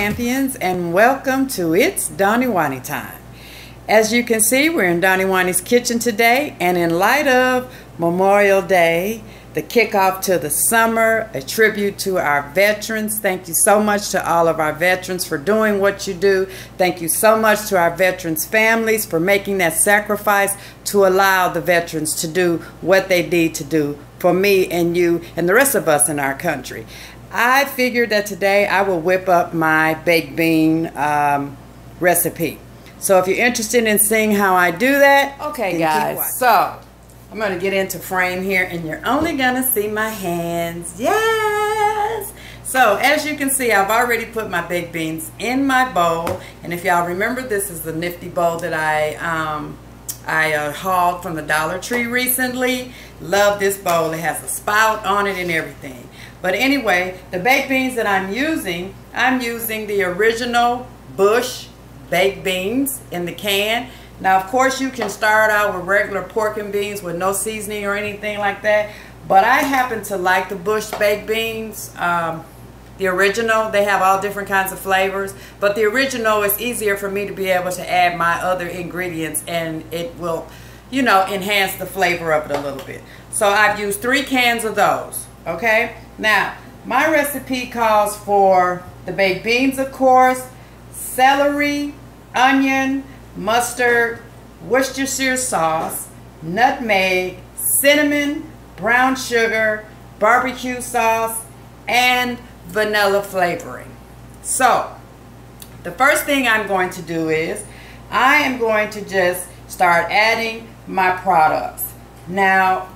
champions, and welcome to It's Dawny time. As you can see, we're in Wawny'S kitchen today, and in light of Memorial Day, the kickoff to the summer, a tribute to our veterans. Thank you so much to all of our veterans for doing what you do. Thank you so much to our veterans' families for making that sacrifice to allow the veterans to do what they need to do for me and you and the rest of us in our country. I figured that today I will whip up my baked bean recipe. So if you're interested in seeing how I do that, okay guys, so I'm going to get into frame here, and you're only going to see my hands. Yes! So as you can see, I've already put my baked beans in my bowl, and if y'all remember, this is the nifty bowl that I hauled from the Dollar Tree recently. Love this bowl. It has a spout on it and everything. But anyway, the baked beans that I'm using the original Bush baked beans in the can. Now, of course, you can start out with regular pork and beans with no seasoning or anything like that. But I happen to like the Bush baked beans, the original. They have all different kinds of flavors. But the original is easier for me to be able to add my other ingredients, and it will, you know, enhance the flavor of it a little bit. So I've used 3 cans of those, okay? Now, my recipe calls for the baked beans, of course, celery, onion, mustard, Worcestershire sauce, nutmeg, cinnamon, brown sugar, barbecue sauce, and vanilla flavoring. So, the first thing I'm going to do is I am going to just start adding my products. Now,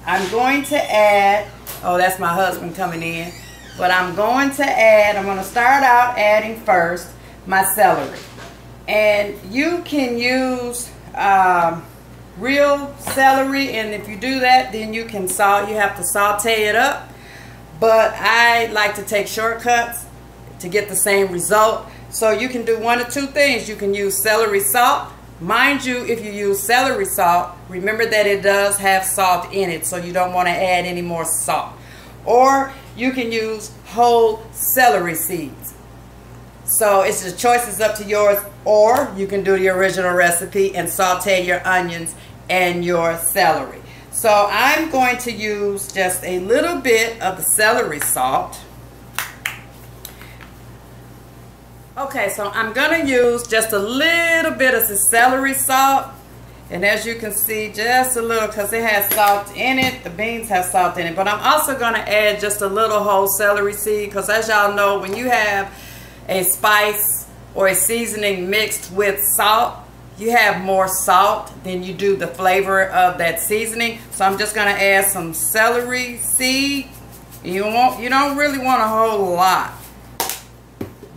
I'm going to add, oh, that's my husband coming in, but I'm going to start out adding first my celery. And you can use real celery, and if you do that, then you have to saute it up. But I like to take shortcuts to get the same result. So you can do one of 2 things. You can use celery salt. Mind you, if you use celery salt, remember that it does have salt in it, so you don't want to add any more salt. Or you can use whole celery seeds. So it's the choice is up to yours, or you can do the original recipe and saute your onions and your celery. So I'm going to use just a little bit of the celery salt. Okay, so I'm going to use just a little bit of the celery salt. And as you can see, just a little, because it has salt in it. The beans have salt in it. But I'm also going to add just a little whole celery seed, because as y'all know, when you have a spice or a seasoning mixed with salt, you have more salt than you do the flavor of that seasoning. So I'm just going to add some celery seed. You don't really want a whole lot.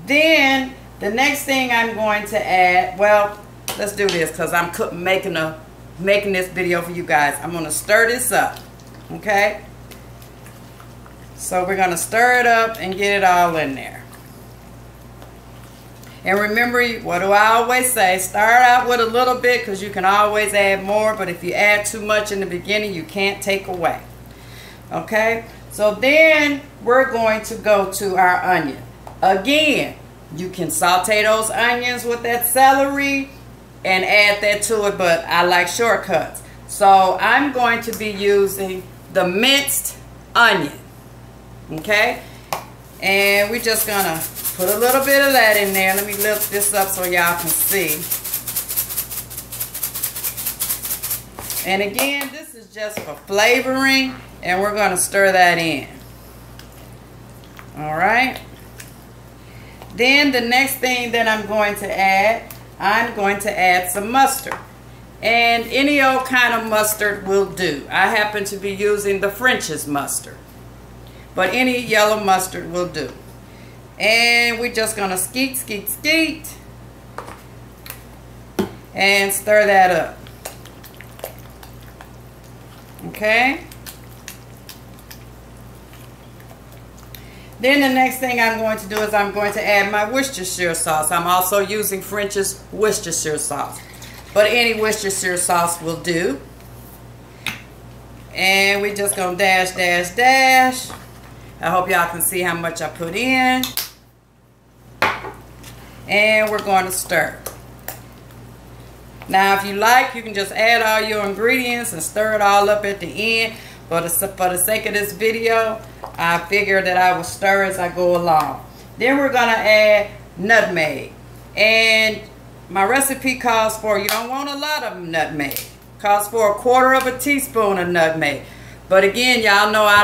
Then the next thing I'm going to add, well, let's do this because I'm making this video for you guys. I'm going to stir this up, okay? So we're going to stir it up and get it all in there. And remember, what do I always say? Start out with a little bit, because you can always add more. But if you add too much in the beginning, you can't take away. Okay? So then we're going to go to our onion. Again, you can saute those onions with that celery and add that to it, but I like shortcuts. So I'm going to be using the minced onion. Okay? And we're just going to put a little bit of that in there. Let me lift this up so y'all can see. And again, this is just for flavoring, and we're going to stir that in. Alright. Then the next thing that I'm going to add some mustard. And any old kind of mustard will do. I happen to be using the French's mustard, but any yellow mustard will do. And we're just going to skeet, skeet, skeet, and stir that up. Okay? Then the next thing I'm going to do is I'm going to add my Worcestershire sauce. I'm also using French's Worcestershire sauce, but any Worcestershire sauce will do. And we're just going to dash, dash, dash. I hope y'all can see how much I put in. And we're going to stir. Now, if you like, you can just add all your ingredients and stir it all up at the end. But for the sake of this video, I figured that I will stir as I go along. Then we're going to add nutmeg. And my recipe calls for, you don't want a lot of nutmeg. Calls for 1/4 teaspoon of nutmeg. But again, y'all know I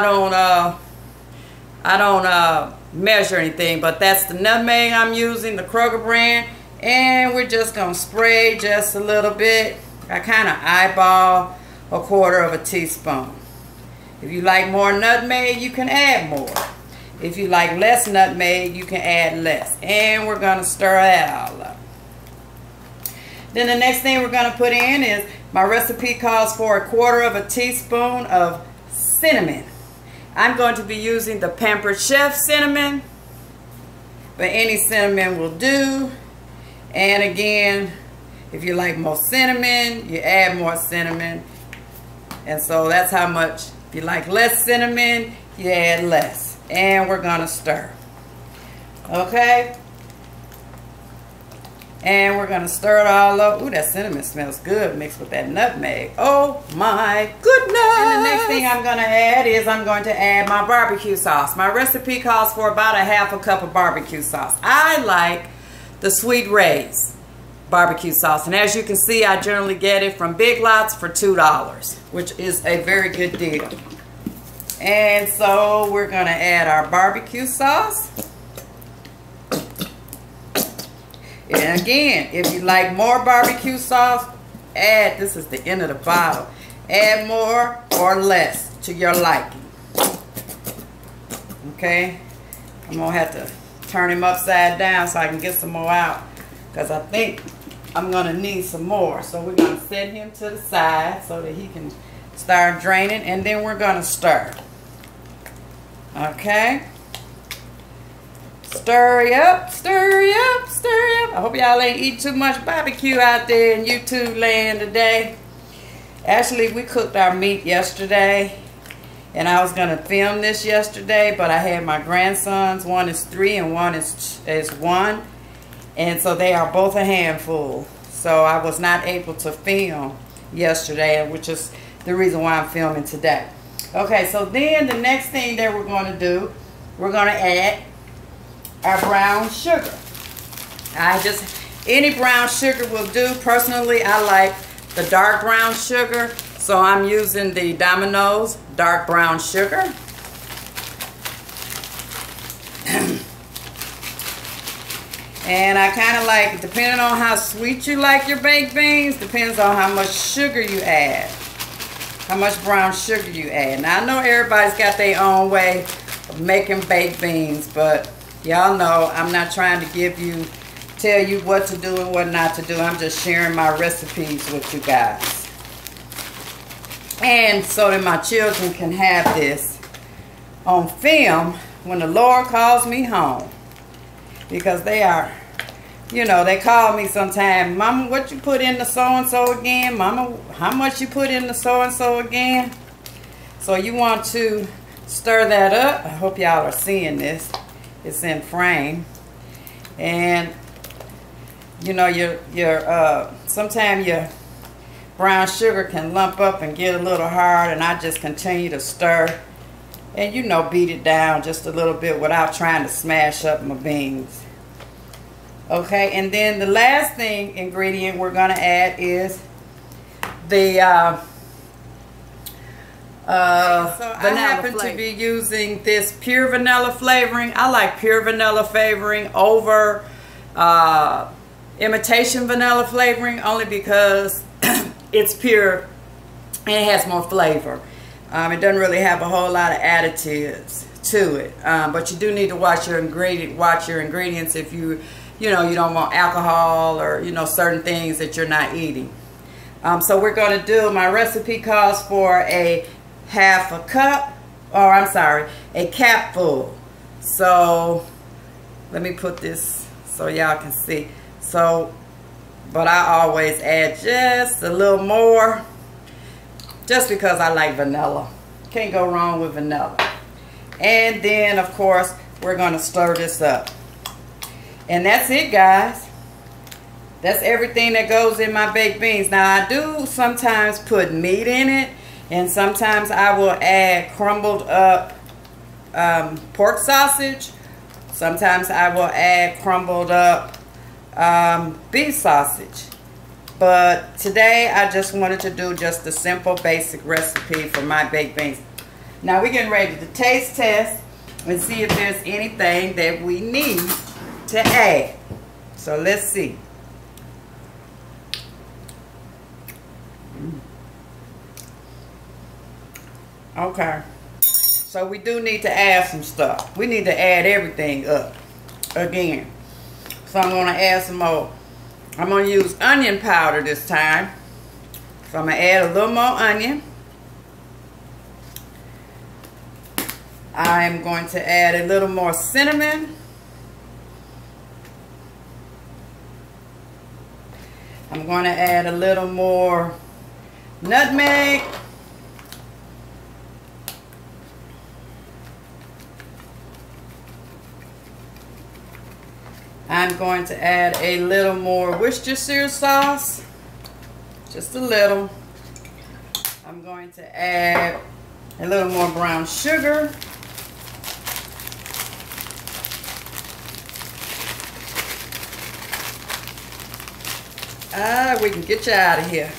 don't measure anything, but that's the nutmeg I'm using, the Kroger brand. And we're just gonna spray just a little bit. I kind of eyeball 1/4 teaspoon. If you like more nutmeg, you can add more. If you like less nutmeg, you can add less. And we're gonna stir that all up. Then the next thing we're gonna put in is, my recipe calls for 1/4 teaspoon of cinnamon. I'm going to be using the Pampered Chef cinnamon, but any cinnamon will do. And again, if you like more cinnamon, you add more cinnamon. And so that's how much. If you like less cinnamon, you add less. And we're gonna stir. Okay? And we're gonna stir it all up. Ooh, that cinnamon smells good mixed with that nutmeg. Oh my goodness! And the next thing I'm gonna add is I'm going to add my barbecue sauce. My recipe calls for about 1/2 cup of barbecue sauce. I like the Sweet Ray's barbecue sauce. And as you can see, I generally get it from Big Lots for $2, which is a very good deal. And so we're gonna add our barbecue sauce. And again, if you like more barbecue sauce, add, this is the end of the bottle, add more or less to your liking. Okay, I'm gonna have to turn him upside down so I can get some more out, because I think I'm gonna need some more. So we're gonna set him to the side so that he can start draining, and then we're gonna stir. Okay, stir up, stir up, stir up. I hope y'all ain't eating too much barbecue out there in YouTube land today. Actually, we cooked our meat yesterday, and I was gonna film this yesterday, but I had my grandsons. One is 3 and one is 1, and so they are both a handful. So I was not able to film yesterday, which is the reason why I'm filming today. Okay, so then the next thing that we're going to do, we're going to add our brown sugar. Any brown sugar will do. Personally, I like the dark brown sugar, so I'm using the Domino's dark brown sugar. And I kind of like, depending on how sweet you like your baked beans, depends on how much sugar you add. How much brown sugar you add. Now, I know everybody's got their own way of making baked beans, but y'all know I'm not trying to tell you what to do and what not to do. I'm just sharing my recipes with you guys. And so that my children can have this on film when the Lord calls me home. Because they are, you know, they call me sometime, Mama, what you put in the so-and-so again? Mama, how much you put in the so-and-so again? So you want to stir that up. I hope y'all are seeing this. It's in frame. And, you know, sometimes your brown sugar can lump up and get a little hard, and I just continue to stir. And, you know, beat it down just a little bit without trying to smash up my beans. Okay, and then the last ingredient we're going to add is the vanilla. I happen to be using this pure vanilla flavoring. I like pure vanilla flavoring over imitation vanilla flavoring, only because it's pure and it has more flavor. It doesn't really have a whole lot of additives to it, but you do need to watch your ingredients if you don't want alcohol or certain things that you're not eating. So we're going to do, my recipe calls for a cap full. So let me put this so y'all can see. So, but I always add just a little more, just because I like vanilla. Can't go wrong with vanilla. And then, of course, we're going to stir this up. And that's it, guys. That's everything that goes in my baked beans. Now, I do sometimes put meat in it, and sometimes I will add crumbled up pork sausage. Sometimes I will add crumbled up beef sausage. But today I just wanted to do just a simple basic recipe for my baked beans. Now we're getting ready to taste test and see if there's anything that we need to add. So let's see. Okay. So we do need to add some stuff. We need to add everything up again. So I'm going to add some more. I'm going to use onion powder this time. So I'm going to add a little more onion. I'm going to add a little more cinnamon. I'm going to add a little more nutmeg. I'm going to add a little more Worcestershire sauce, just a little. I'm going to add a little more brown sugar. We can get you out of here.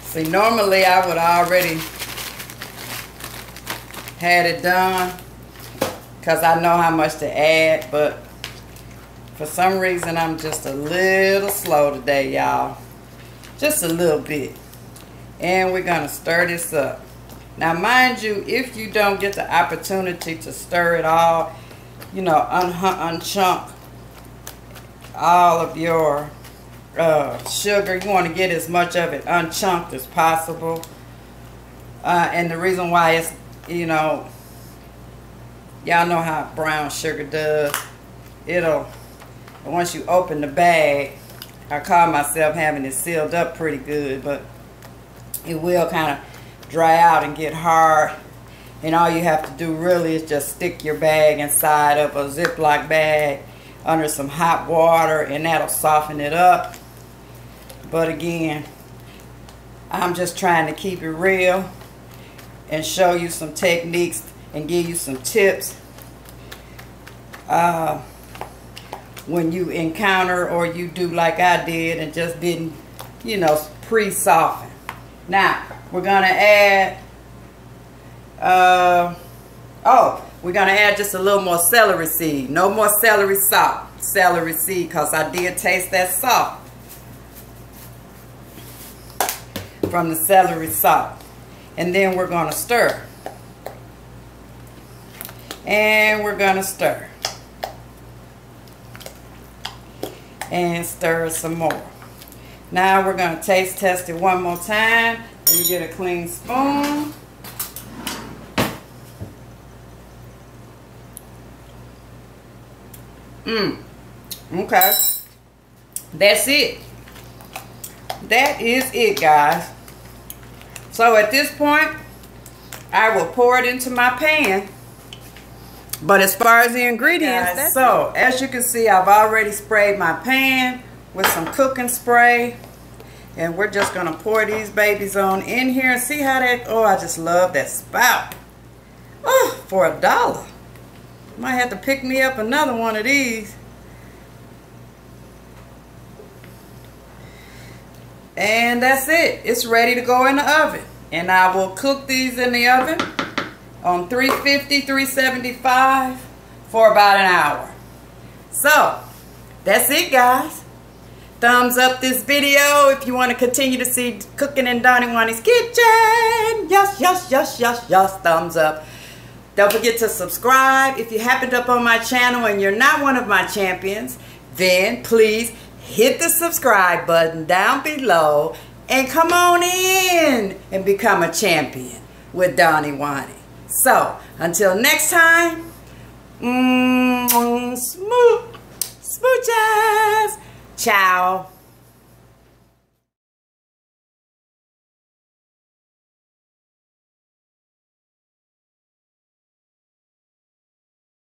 See, normally I would already had it done because I know how much to add, but for some reason I'm just a little slow today, y'all. Just a little bit. And we're gonna stir this up. Now mind you, if you don't get the opportunity to stir it all, you know, unchunk all of your sugar, you want to get as much of it unchunked as possible. And the reason why it's, you know, y'all know how brown sugar does. It'll, once you open the bag, I call myself having it sealed up pretty good, but it will kind of dry out and get hard. And all you have to do really is just stick your bag inside of a Ziploc bag under some hot water, and that'll soften it up. But again, I'm just trying to keep it real and show you some techniques and give you some tips when you encounter or you do like I did and just didn't, you know, pre-soften. Now we're gonna add we're gonna add just a little more celery seed. No more celery salt, celery seed, because I did taste that salt from the celery salt. And then we're going to stir. And we're going to stir. And stir some more. Now we're going to taste test it one more time. Let me get a clean spoon. Okay. That's it. That is it, guys. So at this point, I will pour it into my pan. But as far as the ingredients, so as you can see, I've already sprayed my pan with some cooking spray. And we're just going to pour these babies on in here and see how that, oh, I just love that spout. Oh, for $1. Might have to pick me up another one of these. And that's it. It's ready to go in the oven. And I will cook these in the oven on 350, 375 for about an hour. So, that's it, guys. Thumbs up this video if you want to continue to see cooking in Wawny'S kitchen. Yes, yes, yes, yes, yes. Thumbs up. Don't forget to subscribe. If you happened up on my channel and you're not one of my champions, then please hit the subscribe button down below and come on in and become a champion with Dawny Wawny. So, until next time, smooches. Ciao.